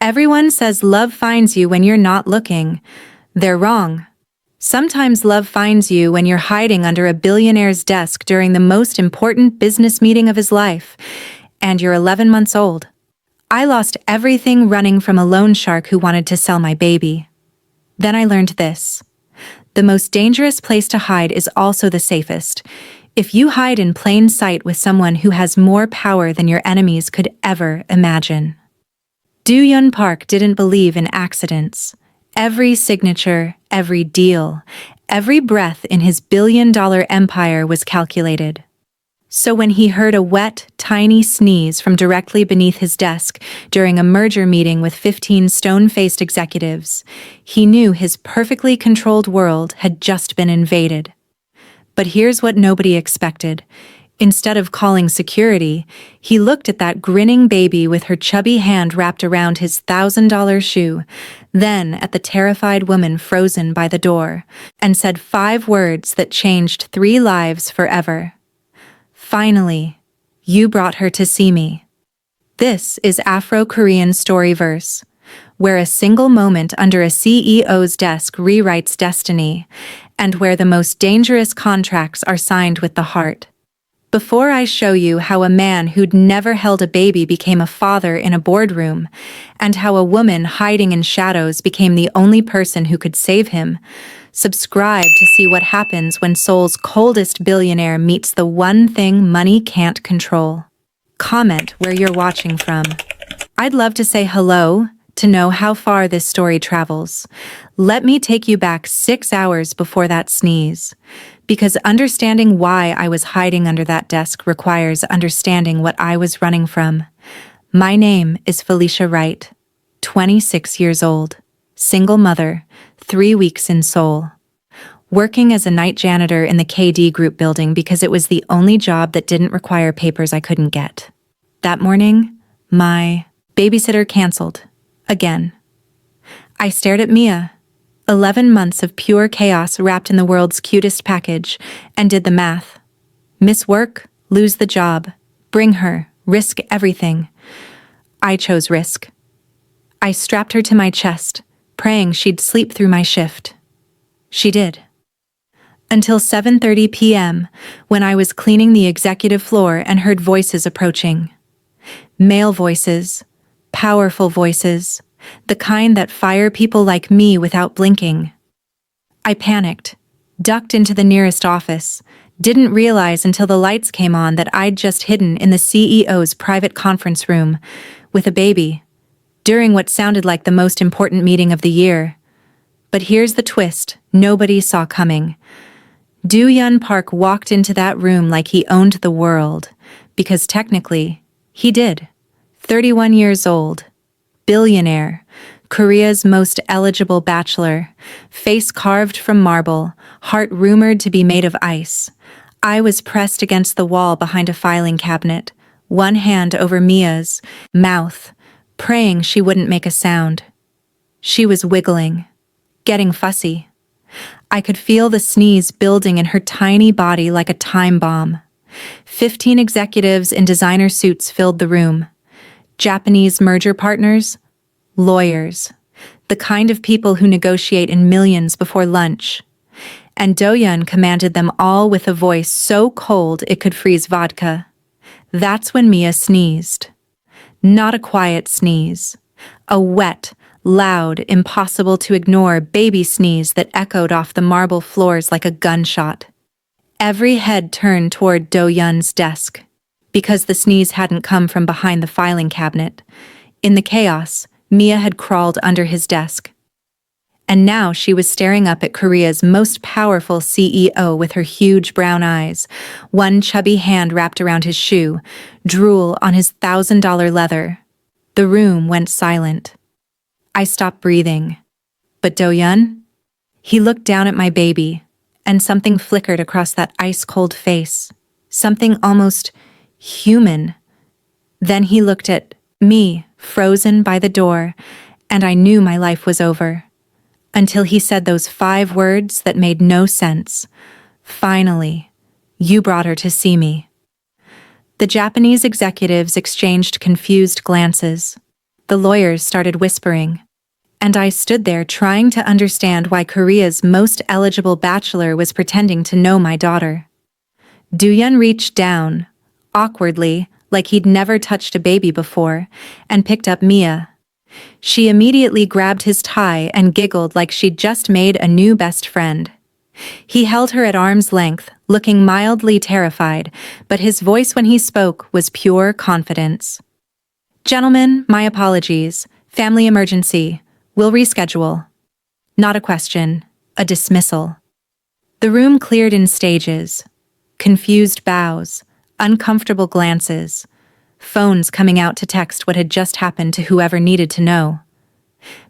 Everyone says love finds you when you're not looking. They're wrong. Sometimes love finds you when you're hiding under a billionaire's desk during the most important business meeting of his life, and you're 11 months old. I lost everything running from a loan shark who wanted to sell my baby. Then I learned this. The most dangerous place to hide is also the safest. If you hide in plain sight with someone who has more power than your enemies could ever imagine. Do-Yeon Park didn't believe in accidents. Every signature, every deal, every breath in his billion-dollar empire was calculated. So when he heard a wet, tiny sneeze from directly beneath his desk during a merger meeting with 15 stone-faced executives, he knew his perfectly controlled world had just been invaded. But here's what nobody expected. Instead of calling security, he looked at that grinning baby with her chubby hand wrapped around his $1,000 shoe, then at the terrified woman frozen by the door, and said 5 words that changed 3 lives forever. Finally, you brought her to see me. This is Afrokorean Storyverse, where a single moment under a CEO's desk rewrites destiny, and where the most dangerous contracts are signed with the heart. Before I show you how a man who'd never held a baby became a father in a boardroom, and how a woman hiding in shadows became the only person who could save him, subscribe to see what happens when Seoul's coldest billionaire meets the one thing money can't control. Comment where you're watching from. I'd love to say hello, to know how far this story travels. Let me take you back 6 hours before that sneeze. Because understanding why I was hiding under that desk requires understanding what I was running from. My name is Felicia Wright, 26 years old, single mother, 3 weeks in Seoul. Working as a night janitor in the KD Group building because it was the only job that didn't require papers I couldn't get. That morning, my babysitter canceled. Again. I stared at Mia. 11 months of pure chaos wrapped in the world's cutest package, and did the math. Miss work, lose the job. Bring her, risk everything. I chose risk. I strapped her to my chest, praying she'd sleep through my shift. She did. Until 7:30 p.m., when I was cleaning the executive floor and heard voices approaching. Male voices, powerful voices, the kind that fire people like me without blinking. I panicked, ducked into the nearest office, didn't realize until the lights came on that I'd just hidden in the CEO's private conference room, with a baby, during what sounded like the most important meeting of the year. But here's the twist nobody saw coming. Do-Yeon Park walked into that room like he owned the world, because technically, he did. 31 years old. Billionaire, Korea's most eligible bachelor, face carved from marble, heart rumored to be made of ice. I was pressed against the wall behind a filing cabinet, one hand over Mia's mouth, praying she wouldn't make a sound. She was wiggling, getting fussy. I could feel the sneeze building in her tiny body like a time bomb. 15 executives in designer suits filled the room. Japanese merger partners, lawyers, the kind of people who negotiate in millions before lunch. And Do-Yeon commanded them all with a voice so cold it could freeze vodka. That's when Mia sneezed. Not a quiet sneeze. A wet, loud, impossible to ignore baby sneeze that echoed off the marble floors like a gunshot. Every head turned toward Do-Yeon's desk. Because the sneeze hadn't come from behind the filing cabinet. In the chaos, Mia had crawled under his desk. And now she was staring up at Korea's most powerful CEO with her huge brown eyes, one chubby hand wrapped around his shoe, drool on his $1,000 leather. The room went silent. I stopped breathing. But Do-Yeon? He looked down at my baby, and something flickered across that ice-cold face. Something almost human. Then he looked at me, frozen by the door, and I knew my life was over. Until he said those 5 words that made no sense. Finally, you brought her to see me. The Japanese executives exchanged confused glances. The lawyers started whispering, and I stood there trying to understand why Korea's most eligible bachelor was pretending to know my daughter. Doyeon reached down, awkwardly, like he'd never touched a baby before, and picked up Mia. She immediately grabbed his tie and giggled like she'd just made a new best friend. He held her at arm's length, looking mildly terrified, but his voice when he spoke was pure confidence. "Gentlemen, my apologies. Family emergency. We'll reschedule." Not a question, a dismissal. The room cleared in stages. Confused bows, uncomfortable glances, phones coming out to text what had just happened to whoever needed to know.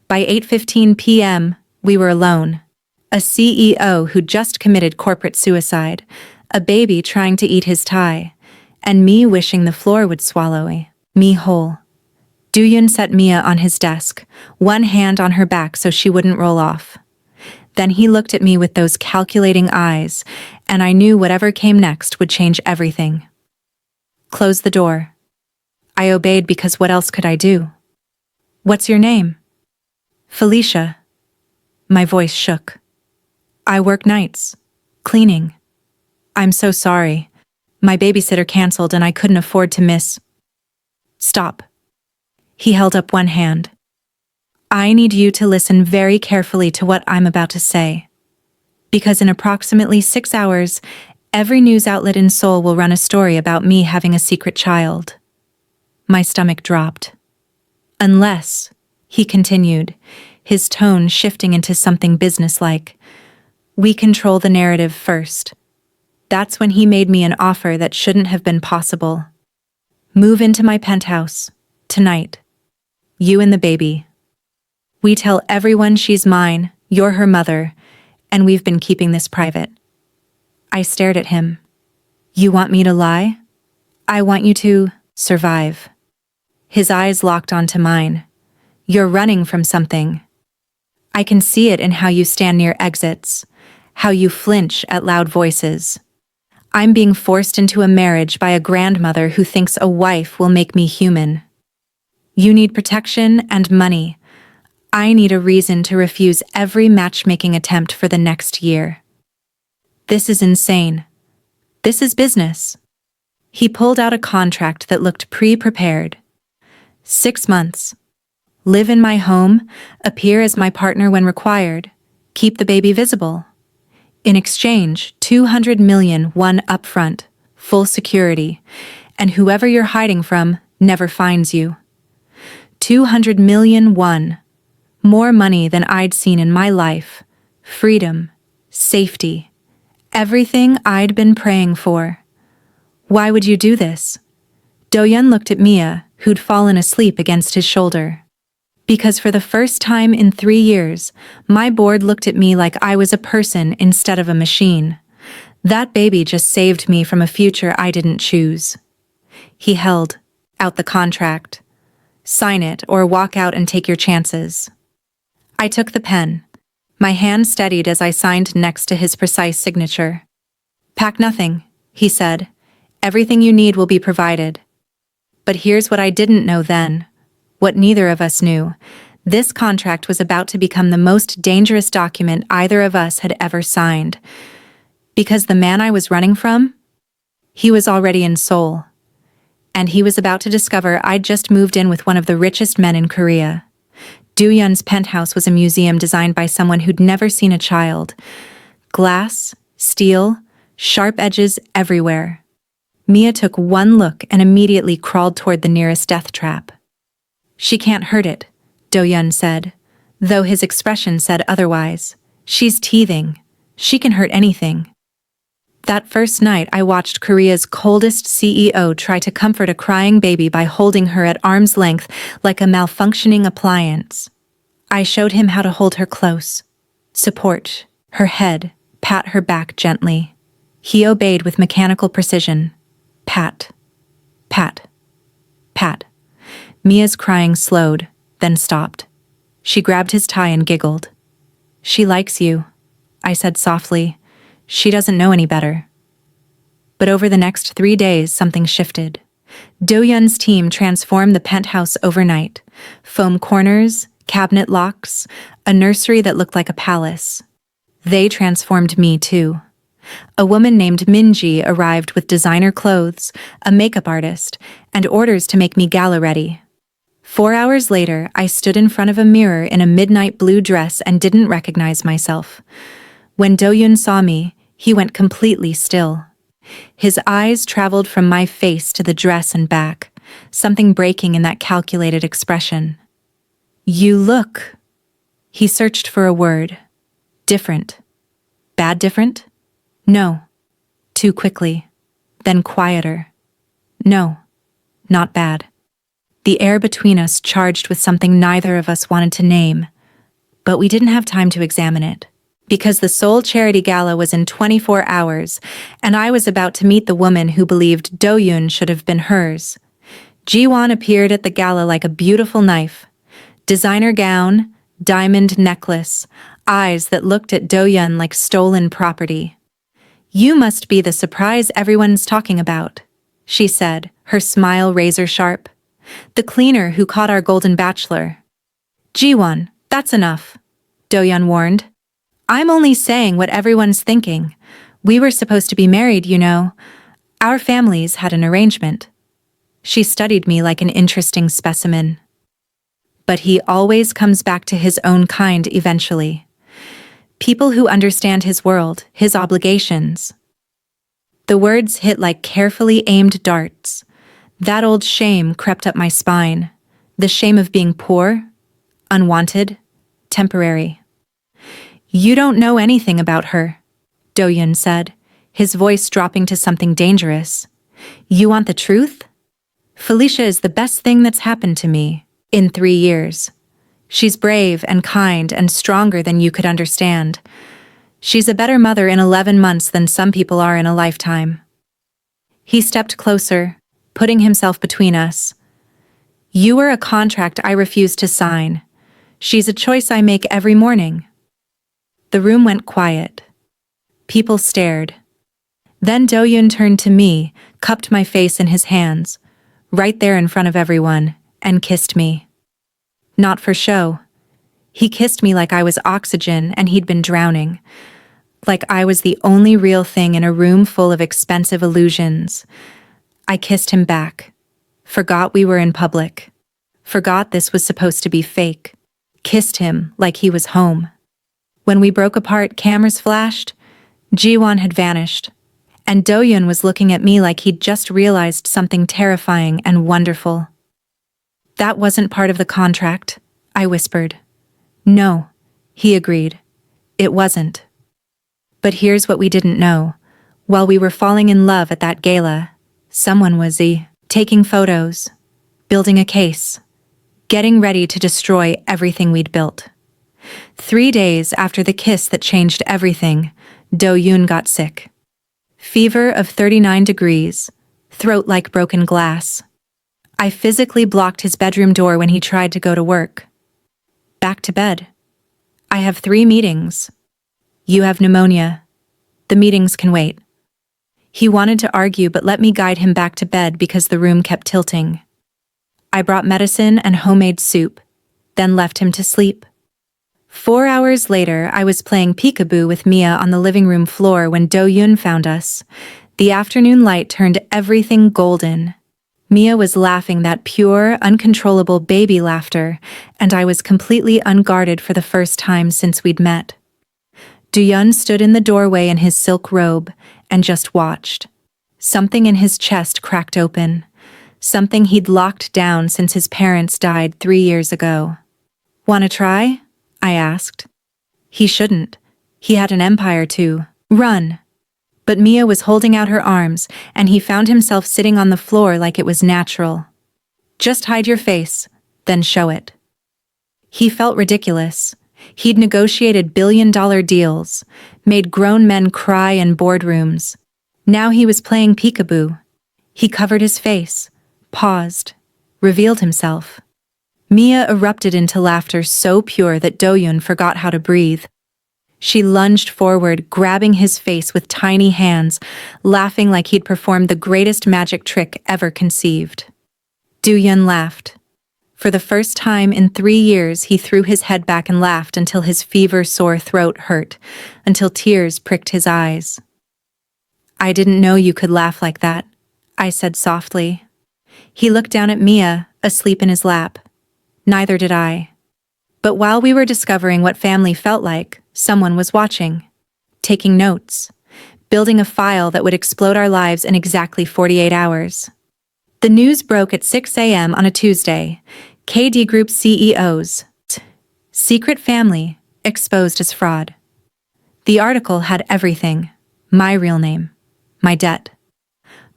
By 8:15 p.m., we were alone. A CEO who'd just committed corporate suicide, a baby trying to eat his tie, and me wishing the floor would swallow me whole. Doyeon set Mia on his desk, one hand on her back so she wouldn't roll off. Then he looked at me with those calculating eyes, and I knew whatever came next would change everything. "Close the door." I obeyed because what else could I do? "What's your name?" "Felicia." My voice shook. "I work nights. Cleaning." "I'm so sorry. My babysitter canceled and I couldn't afford to miss." "Stop." He held up one hand. "I need you to listen very carefully to what I'm about to say. Because in approximately 6 hours, every news outlet in Seoul will run a story about me having a secret child." My stomach dropped. "Unless," he continued, his tone shifting into something businesslike, "we control the narrative first." That's when he made me an offer that shouldn't have been possible. "Move into my penthouse. Tonight. You and the baby. We tell everyone she's mine, you're her mother, and we've been keeping this private." I stared at him. "You want me to lie? I want you to survive." His eyes locked onto mine. "You're running from something. I can see it in how you stand near exits, how you flinch at loud voices. I'm being forced into a marriage by a grandmother who thinks a wife will make me human. You need protection and money. I need a reason to refuse every matchmaking attempt for the next year. This is insane. This is business." He pulled out a contract that looked pre-prepared. 6 months. Live in my home, appear as my partner when required, keep the baby visible. In exchange, 200 million won upfront, full security, and whoever you're hiding from never finds you. 200 million won. More money than I'd seen in my life. Freedom. Safety. Everything I'd been praying for. "Why would you do this?" Doyeon looked at Mia, who'd fallen asleep against his shoulder. "Because for the first time in 3 years, my board looked at me like I was a person instead of a machine. That baby just saved me from a future I didn't choose." He held out the contract. "Sign it or walk out and take your chances." I took the pen. My hand steadied as I signed next to his precise signature. "Pack nothing," he said. "Everything you need will be provided." But here's what I didn't know then, what neither of us knew. This contract was about to become the most dangerous document either of us had ever signed. Because the man I was running from? He was already in Seoul. And he was about to discover I'd just moved in with one of the richest men in Korea. Doyeon's penthouse was a museum designed by someone who'd never seen a child. Glass, steel, sharp edges everywhere. Mia took one look and immediately crawled toward the nearest death trap. "She can't hurt it," Doyeon said, though his expression said otherwise. "She's teething. She can hurt anything." That first night I watched Korea's coldest CEO try to comfort a crying baby by holding her at arm's length like a malfunctioning appliance. I showed him how to hold her close, support her head, pat her back gently. He obeyed with mechanical precision. Pat, pat, pat. Mia's crying slowed, then stopped. She grabbed his tie and giggled. "She likes you," I said softly. "She doesn't know any better." But over the next 3 days, something shifted. Doyeon's team transformed the penthouse overnight. Foam corners, cabinet locks, a nursery that looked like a palace. They transformed me too. A woman named Minji arrived with designer clothes, a makeup artist, and orders to make me gala-ready. 4 hours later, I stood in front of a mirror in a midnight blue dress and didn't recognize myself. When Do-yoon saw me, he went completely still. His eyes traveled from my face to the dress and back, something breaking in that calculated expression. "You look..." He searched for a word. "Different." "Bad different?" "No." Too quickly. Then quieter. "No. Not bad." The air between us charged with something neither of us wanted to name. But we didn't have time to examine it, because the Seoul charity gala was in 24 hours, and I was about to meet the woman who believed Do-yoon should have been hers. Ji-won appeared at the gala like a beautiful knife. Designer gown, diamond necklace, eyes that looked at Do-yoon like stolen property. "You must be the surprise everyone's talking about," she said, her smile razor-sharp. "The cleaner who caught our golden bachelor." "Ji-won, that's enough," Do-yoon warned. "I'm only saying what everyone's thinking. We were supposed to be married, you know. Our families had an arrangement." She studied me like an interesting specimen. "But he always comes back to his own kind eventually. People who understand his world, his obligations." The words hit like carefully aimed darts. That old shame crept up my spine. The shame of being poor, unwanted, temporary. "You don't know anything about her," Do-yoon said, his voice dropping to something dangerous. "You want the truth? Felicia is the best thing that's happened to me in 3 years. She's brave and kind and stronger than you could understand. She's a better mother in 11 months than some people are in a lifetime." He stepped closer, putting himself between us. "You were a contract I refused to sign. She's a choice I make every morning." The room went quiet. People stared. Then Do-yoon turned to me, cupped my face in his hands, right there in front of everyone, and kissed me. Not for show. He kissed me like I was oxygen and he'd been drowning. Like I was the only real thing in a room full of expensive illusions. I kissed him back. Forgot we were in public. Forgot this was supposed to be fake. Kissed him like he was home. When we broke apart, cameras flashed. Ji-won had vanished. And Do-yoon was looking at me like he'd just realized something terrifying and wonderful. "That wasn't part of the contract," I whispered. "No," he agreed. "It wasn't." But here's what we didn't know. While we were falling in love at that gala, someone was taking photos, building a case, getting ready to destroy everything we'd built. 3 days after the kiss that changed everything, Do-yoon got sick. Fever of 39 degrees, throat like broken glass. I physically blocked his bedroom door when he tried to go to work. "Back to bed. I have 3 meetings. You have pneumonia. The meetings can wait." He wanted to argue but let me guide him back to bed because the room kept tilting. I brought medicine and homemade soup, then left him to sleep. 4 hours later, I was playing peekaboo with Mia on the living room floor when Do-yoon found us. The afternoon light turned everything golden. Mia was laughing that pure, uncontrollable baby laughter, and I was completely unguarded for the first time since we'd met. Do-yoon stood in the doorway in his silk robe and just watched. Something in his chest cracked open. Something he'd locked down since his parents died 3 years ago. "Wanna try?" I asked. He shouldn't. He had an empire to run. But Mia was holding out her arms, and he found himself sitting on the floor like it was natural. "Just hide your face, then show it." He felt ridiculous. He'd negotiated billion-dollar deals, made grown men cry in boardrooms. Now he was playing peekaboo. He covered his face, paused, revealed himself. Mia erupted into laughter so pure that Do-yoon forgot how to breathe. She lunged forward, grabbing his face with tiny hands, laughing like he'd performed the greatest magic trick ever conceived. Do-yoon laughed. For the first time in 3 years, he threw his head back and laughed until his fever-sore throat hurt, until tears pricked his eyes. "I didn't know you could laugh like that," I said softly. He looked down at Mia, asleep in his lap. Neither did I. But while we were discovering what family felt like, someone was watching, taking notes, building a file that would explode our lives in exactly 48 hours. The news broke at 6 a.m. on a Tuesday. KD Group CEO's secret family exposed as fraud. The article had everything: my real name, my debt,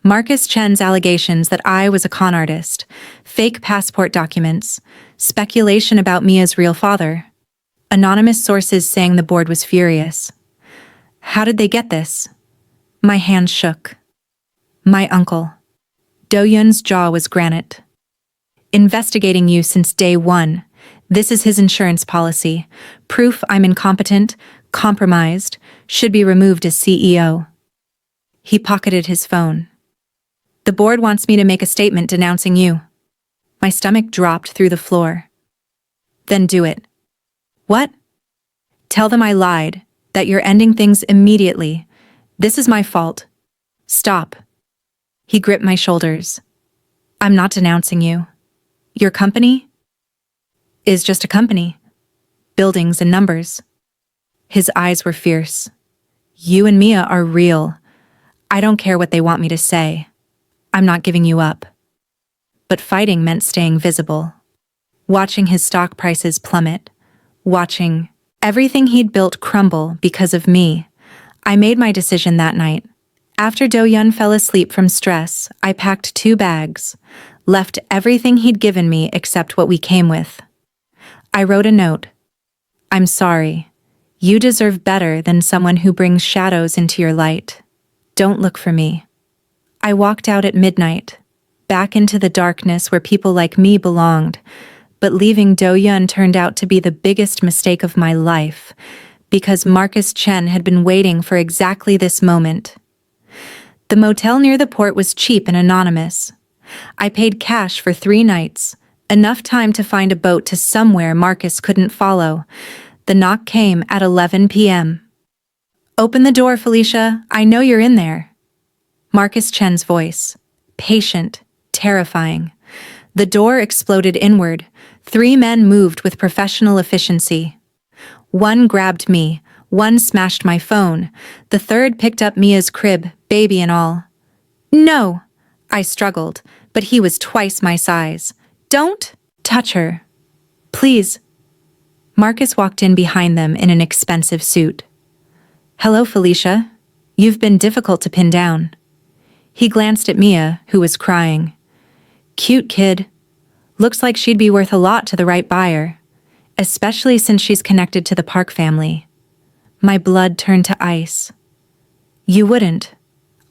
Marcus Chen's allegations that I was a con artist, fake passport documents, speculation about Mia's real father, anonymous sources saying the board was furious. How did they get this? My hand shook. My uncle. Do-Yun's jaw was granite. Investigating you since day one. This is his insurance policy. Proof I'm incompetent, compromised, should be removed as CEO. He pocketed his phone. The board wants me to make a statement denouncing you. My stomach dropped through the floor. Then do it. What? Tell them I lied, that you're ending things immediately. This is my fault. Stop. He gripped my shoulders. I'm not denouncing you. Your company is just a company. Buildings and numbers. His eyes were fierce. You and Mia are real. I don't care what they want me to say. I'm not giving you up. But fighting meant staying visible. Watching his stock prices plummet. Watching everything he'd built crumble because of me. I made my decision that night. After Do-Yun fell asleep from stress, I packed 2 bags, left everything he'd given me except what we came with. I wrote a note. I'm sorry. You deserve better than someone who brings shadows into your light. Don't look for me. I walked out at midnight, back into the darkness where people like me belonged, but leaving Do-Yun turned out to be the biggest mistake of my life, because Marcus Chen had been waiting for exactly this moment. The motel near the port was cheap and anonymous. I paid cash for 3 nights, enough time to find a boat to somewhere Marcus couldn't follow. The knock came at 11 p.m. Open the door, Felicia. I know you're in there. Marcus Chen's voice. Patient, terrifying. The door exploded inward. 3 men moved with professional efficiency. One grabbed me, one smashed my phone, the third picked up Mia's crib, baby and all. No, I struggled, but he was twice my size. Don't touch her. Please. Marcus walked in behind them in an expensive suit. Hello, Felicia. You've been difficult to pin down. He glanced at Mia, who was crying. Cute kid. Looks like she'd be worth a lot to the right buyer, especially since she's connected to the Park family. My blood turned to ice. You wouldn't.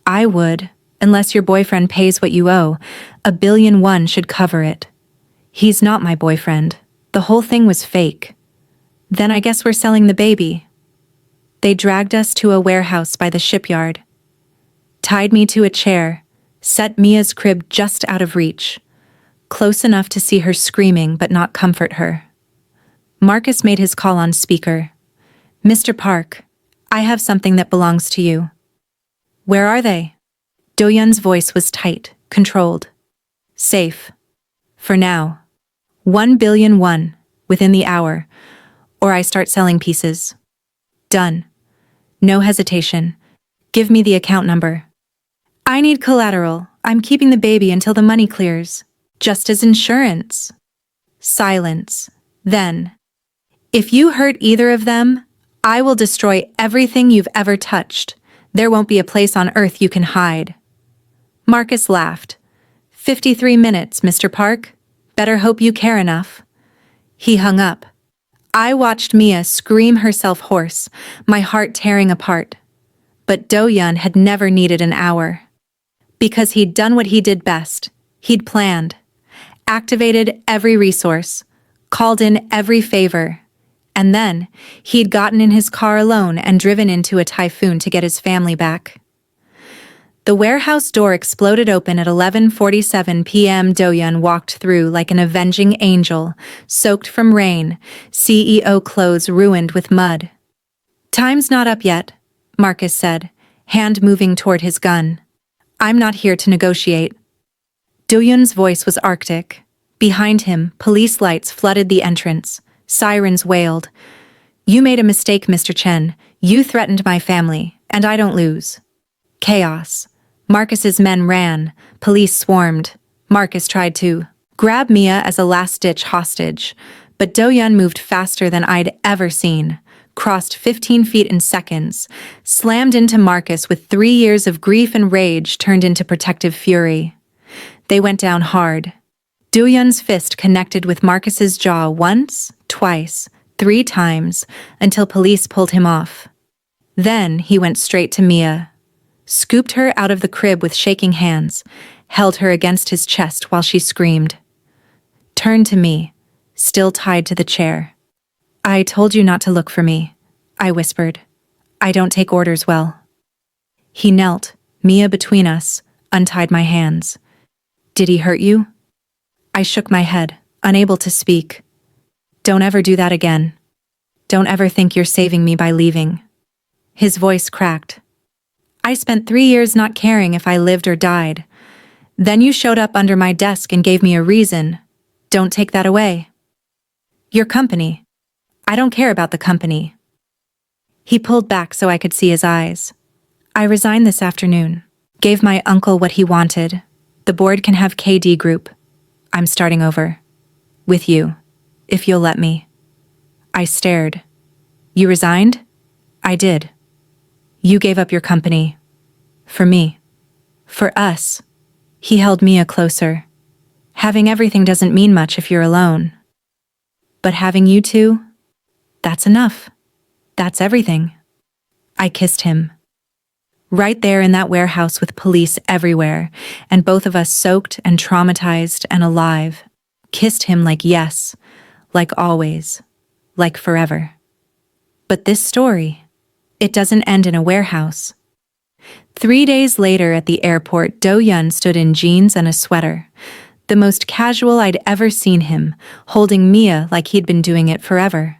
I would, unless your boyfriend pays what you owe. $1 billion should cover it. He's not my boyfriend. The whole thing was fake. Then I guess we're selling the baby. They dragged us to a warehouse by the shipyard, tied me to a chair, set Mia's crib just out of reach, close enough to see her screaming but not comfort her. Marcus made his call on speaker. Mr. Park, I have something that belongs to you. Where are they? Do-Yun's voice was tight, controlled. Safe. For now. 1 billion won, within the hour, or I start selling pieces. Done. No hesitation. Give me the account number. I need collateral. I'm keeping the baby until the money clears. Just as insurance. Silence. Then. If you hurt either of them, I will destroy everything you've ever touched. There won't be a place on earth you can hide. Marcus laughed. 53 minutes, Mr. Park. Better hope you care enough. He hung up. I watched Mia scream herself hoarse, my heart tearing apart. But Do-Yun had never needed an hour. Because he'd done what he did best. He'd planned. Activated every resource. Called in every favor. And then, he'd gotten in his car alone and driven into a typhoon to get his family back. The warehouse door exploded open at 11:47 p.m. Do-yeon walked through like an avenging angel, soaked from rain, CEO clothes ruined with mud. "Time's not up yet," Marcus said, hand moving toward his gun. "I'm not here to negotiate." Do-yeon's voice was arctic. Behind him, police lights flooded the entrance. Sirens wailed. "You made a mistake, Mr. Chen. You threatened my family, and I don't lose." Chaos. Marcus's men ran. Police swarmed. Marcus tried to grab Mia as a last-ditch hostage, but Do-yeon moved faster than I'd ever seen, crossed 15 feet in seconds, slammed into Marcus with 3 years of grief and rage turned into protective fury. They went down hard. Do-yeon's fist connected with Marcus's jaw once, twice, 3 times, until police pulled him off. Then he went straight to Mia, scooped her out of the crib with shaking hands, held her against his chest while she screamed. Turned to me, still tied to the chair. "I told you not to look for me," I whispered. "I don't take orders well." He knelt, Mia between us, untied my hands. "Did he hurt you?" I shook my head, unable to speak. "Don't ever do that again. Don't ever think you're saving me by leaving." His voice cracked. "I spent 3 years not caring if I lived or died. Then you showed up under my desk and gave me a reason. Don't take that away." "Your company. I don't care about the company." He pulled back so I could see his eyes. "I resigned this afternoon. Gave my uncle what he wanted. The board can have KD Group. I'm starting over. With you. If you'll let me." I stared. "You resigned?" "I did." "You gave up your company. For me. For us." He held Mia closer. "Having everything doesn't mean much if you're alone. But having you two? That's enough. That's everything." I kissed him. Right there in that warehouse with police everywhere, and both of us soaked and traumatized and alive. Kissed him like yes, like always, like forever. But this story, it doesn't end in a warehouse. 3 days later at the airport, Do-yeon stood in jeans and a sweater, the most casual I'd ever seen him, holding Mia like he'd been doing it forever.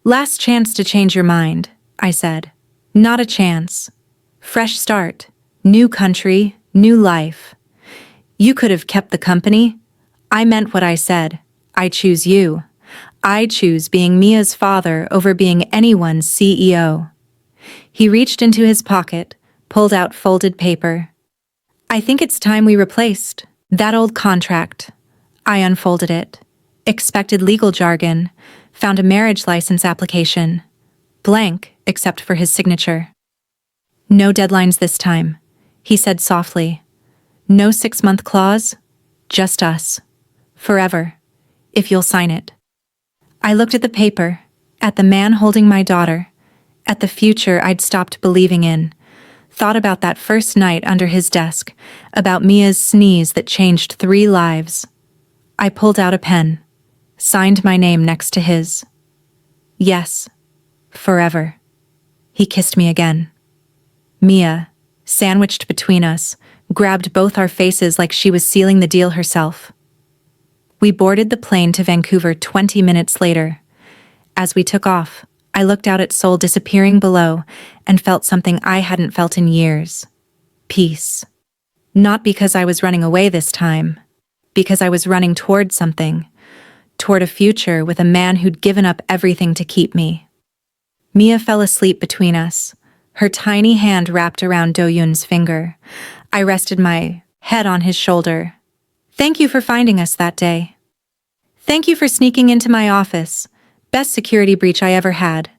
"Last chance to change your mind," I said. "Not a chance. Fresh start, new country, new life. You could have kept the company. I meant what I said. I choose you. I choose being Mia's father over being anyone's CEO." He reached into his pocket, pulled out folded paper. "I think it's time we replaced that old contract." I unfolded it, expected legal jargon, found a marriage license application. Blank, except for his signature. "No deadlines this time," he said softly. "No 6-month clause. Just us. Forever. If you'll sign it." I looked at the paper, at the man holding my daughter, at the future I'd stopped believing in, thought about that first night under his desk, about Mia's sneeze that changed 3 lives. I pulled out a pen, signed my name next to his. Yes. Forever. He kissed me again. Mia, sandwiched between us, grabbed both our faces like she was sealing the deal herself. We boarded the plane to Vancouver 20 minutes later. As we took off, I looked out at Seoul disappearing below and felt something I hadn't felt in years. Peace. Not because I was running away this time, because I was running toward something, toward a future with a man who'd given up everything to keep me. Mia fell asleep between us, her tiny hand wrapped around Do-yeon's finger. I rested my head on his shoulder. "Thank you for finding us that day. Thank you for sneaking into my office. Best security breach I ever had."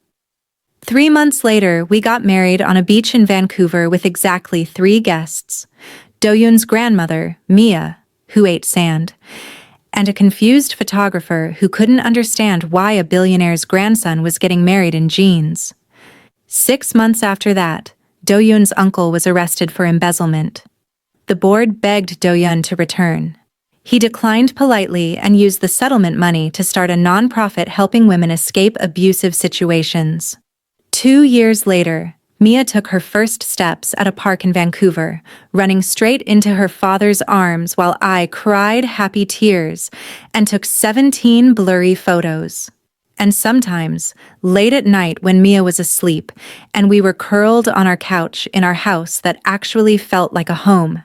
3 months later, we got married on a beach in Vancouver with exactly 3 guests. Do-yeon's grandmother, Mia, who ate sand, and a confused photographer who couldn't understand why a billionaire's grandson was getting married in jeans. 6 months after that, Do-yeon's uncle was arrested for embezzlement. The board begged Do-yeon to return. He declined politely and used the settlement money to start a nonprofit helping women escape abusive situations. 2 years later, Mia took her first steps at a park in Vancouver, running straight into her father's arms while I cried happy tears and took 17 blurry photos. And sometimes, late at night when Mia was asleep and we were curled on our couch in our house that actually felt like a home,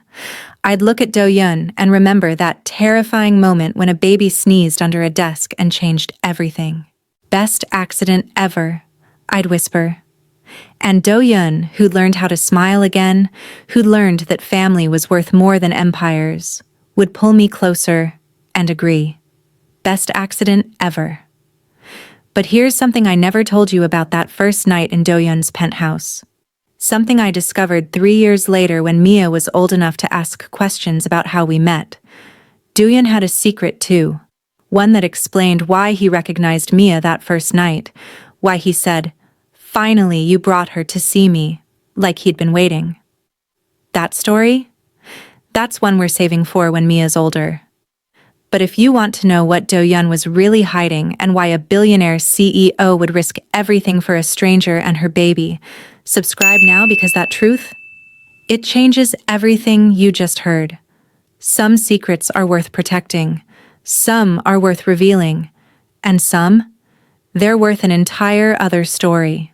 I'd look at Do-yeon and remember that terrifying moment when a baby sneezed under a desk and changed everything. "Best accident ever," I'd whisper. And Do-yeon, who'd learned how to smile again, who'd learned that family was worth more than empires, would pull me closer and agree. Best accident ever. But here's something I never told you about that first night in Do-yeon's penthouse. Something I discovered 3 years later when Mia was old enough to ask questions about how we met. Do-yeon had a secret too. One that explained why he recognized Mia that first night. Why he said, "Finally, you brought her to see me," like he'd been waiting. That story? That's one we're saving for when Mia's older. But if you want to know what Do-yeon was really hiding and why a billionaire CEO would risk everything for a stranger and her baby, subscribe now because that truth, it changes everything you just heard. Some secrets are worth protecting, some are worth revealing, and some, they're worth an entire other story.